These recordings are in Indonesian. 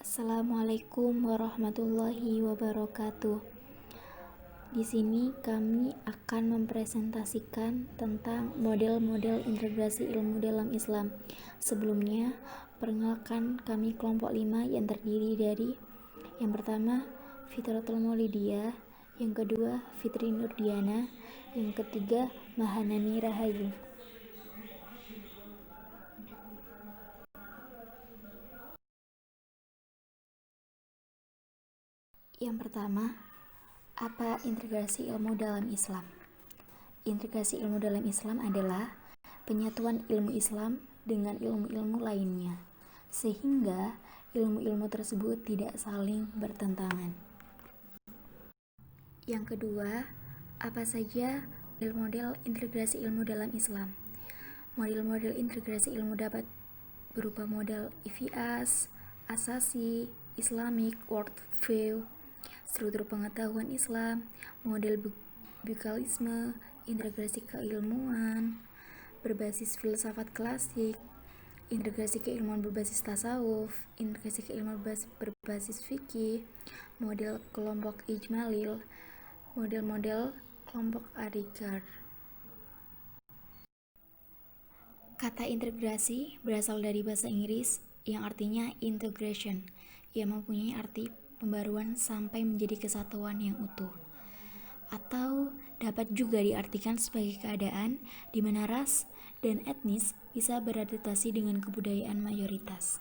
Assalamualaikum warahmatullahi wabarakatuh. Di sini kami akan mempresentasikan tentang model-model integrasi ilmu dalam Islam. Sebelumnya, perkenalkan kami kelompok 5 yang terdiri dari yang pertama, Fitratul Maulidiyah, yang kedua, Fitri Nurdiana, yang ketiga, Mahanani Rahayu. Yang pertama, apa integrasi ilmu dalam Islam? Integrasi ilmu dalam Islam adalah penyatuan ilmu Islam dengan ilmu-ilmu lainnya, sehingga ilmu-ilmu tersebut tidak saling bertentangan. Yang kedua, apa saja model-model integrasi ilmu dalam Islam? Model-model integrasi ilmu dapat berupa model IVAS, Asasi, Islamic Worldview, struktur pengetahuan Islam, model Bukhalisme, integrasi keilmuan berbasis filsafat klasik, integrasi keilmuan berbasis tasawuf, integrasi keilmuan berbasis fikih, model kelompok ijmalil, model-model kelompok Adhikar. Kata integrasi berasal dari bahasa Inggris yang artinya integration, yang mempunyai arti pembaruan sampai menjadi kesatuan yang utuh. Atau dapat juga diartikan sebagai keadaan di mana ras dan etnis bisa beradaptasi dengan kebudayaan mayoritas.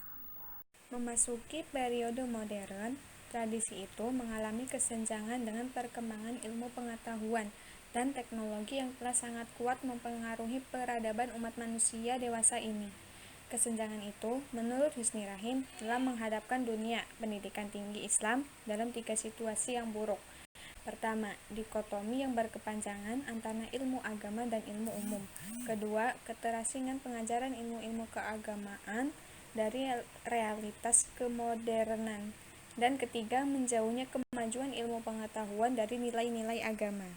Memasuki periode modern, tradisi itu mengalami kesenjangan dengan perkembangan ilmu pengetahuan dan teknologi yang telah sangat kuat mempengaruhi peradaban umat manusia dewasa ini. Kesenjangan itu, menurut Husni Rahim, telah menghadapkan dunia pendidikan tinggi Islam dalam 3 situasi yang buruk. Pertama, dikotomi yang berkepanjangan antara ilmu agama dan ilmu umum. Kedua, keterasingan pengajaran ilmu-ilmu keagamaan dari realitas kemodernan. Dan ketiga, menjauhnya kemajuan ilmu pengetahuan dari nilai-nilai agama.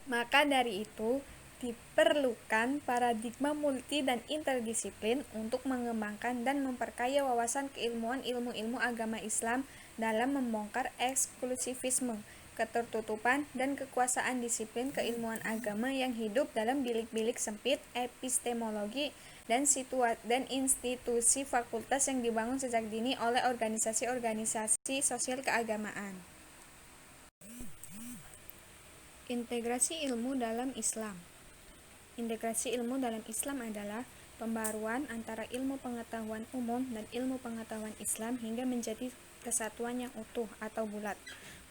Maka dari itu, diperlukan paradigma multi dan interdisiplin untuk mengembangkan dan memperkaya wawasan keilmuan ilmu-ilmu agama Islam dalam membongkar eksklusivisme, ketertutupan, dan kekuasaan disiplin keilmuan agama yang hidup dalam bilik-bilik sempit epistemologi dan institusi fakultas yang dibangun sejak dini oleh organisasi-organisasi sosial keagamaan. Integrasi ilmu dalam Islam. Integrasi ilmu dalam Islam adalah pembaruan antara ilmu pengetahuan umum dan ilmu pengetahuan Islam hingga menjadi kesatuan yang utuh atau bulat.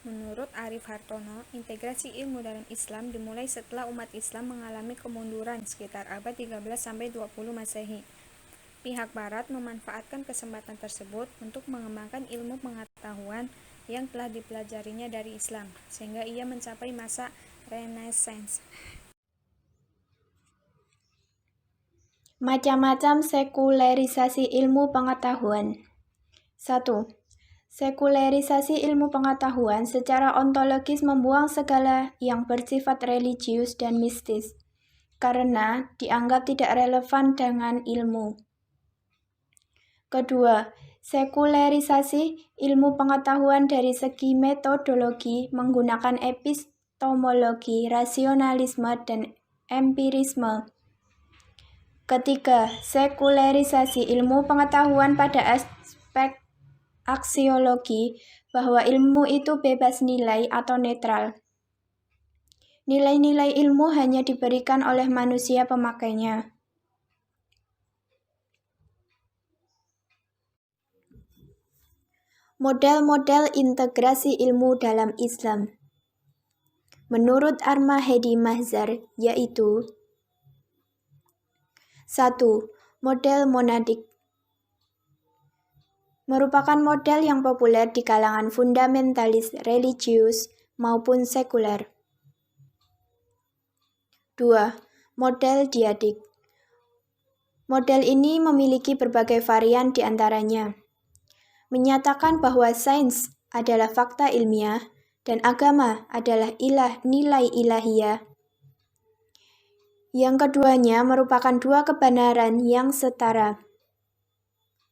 Menurut Arif Hartono, integrasi ilmu dalam Islam dimulai setelah umat Islam mengalami kemunduran sekitar abad 13-20 Masehi. Pihak Barat memanfaatkan kesempatan tersebut untuk mengembangkan ilmu pengetahuan yang telah dipelajarinya dari Islam, sehingga ia mencapai masa Renaissance. Macam-macam sekularisasi ilmu pengetahuan. 1. Sekularisasi ilmu pengetahuan secara ontologis membuang segala yang bersifat religius dan mistis, karena dianggap tidak relevan dengan ilmu. Kedua, sekularisasi ilmu pengetahuan dari segi metodologi menggunakan epistemologi, rasionalisme, dan empirisme. Ketiga, sekularisasi ilmu pengetahuan pada aspek aksiologi, bahwa ilmu itu bebas nilai atau netral. Nilai-nilai ilmu hanya diberikan oleh manusia pemakainya. Model-model integrasi ilmu dalam Islam. Menurut Ar-Mahdi Mahzar, yaitu 1. Model monadik merupakan model yang populer di kalangan fundamentalis religius maupun sekuler. 2. Model diadik. Model ini memiliki berbagai varian di antaranya. Menyatakan bahwa sains adalah fakta ilmiah dan agama adalah nilai ilahiyah. Yang keduanya merupakan dua kebenaran yang setara.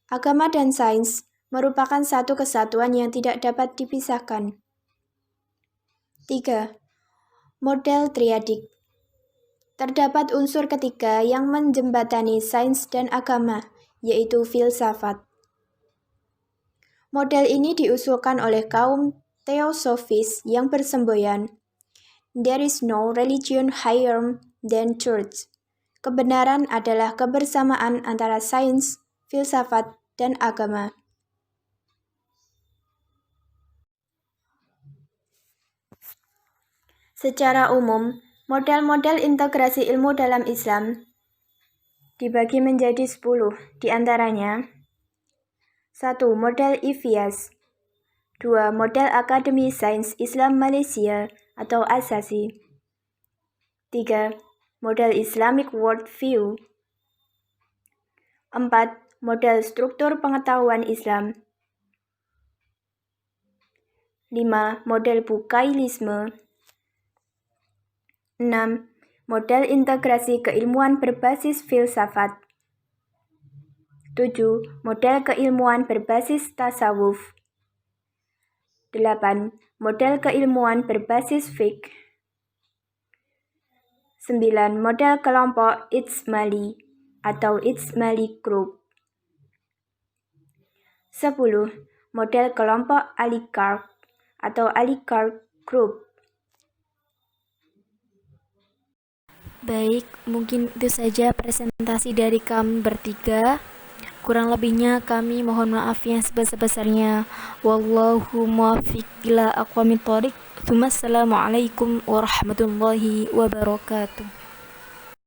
Agama dan sains merupakan satu kesatuan yang tidak dapat dipisahkan. 3. Model triadik. Terdapat unsur ketiga yang menjembatani sains dan agama, yaitu filsafat. Model ini diusulkan oleh kaum teosofis yang bersemboyan, "There is no religion higher than church." Kebenaran adalah kebersamaan antara sains, filsafat, dan agama. Secara umum, model-model integrasi ilmu dalam Islam dibagi menjadi 10, di antaranya 1. Model IVIAS. 2. Model Akademi Sains Islam Malaysia atau ASASI. 3. Model Islamic World View. 4. Model Struktur Pengetahuan Islam. 5. Model Bukailisme. 6. Model integrasi keilmuan berbasis filsafat. 7. Model keilmuan berbasis tasawuf. 8. Model keilmuan berbasis fiqh. 9. Model kelompok Ijmali atau Ijmali Group. 10. Model kelompok Alikar atau Alikar Group. Baik, mungkin itu saja presentasi dari kami bertiga. Kurang lebihnya kami mohon maaf yang sebesar-besarnya. Wallahu muwaffiq ila aqwamit thoriq. Assalamualaikum warahmatullahi wabarakatuh.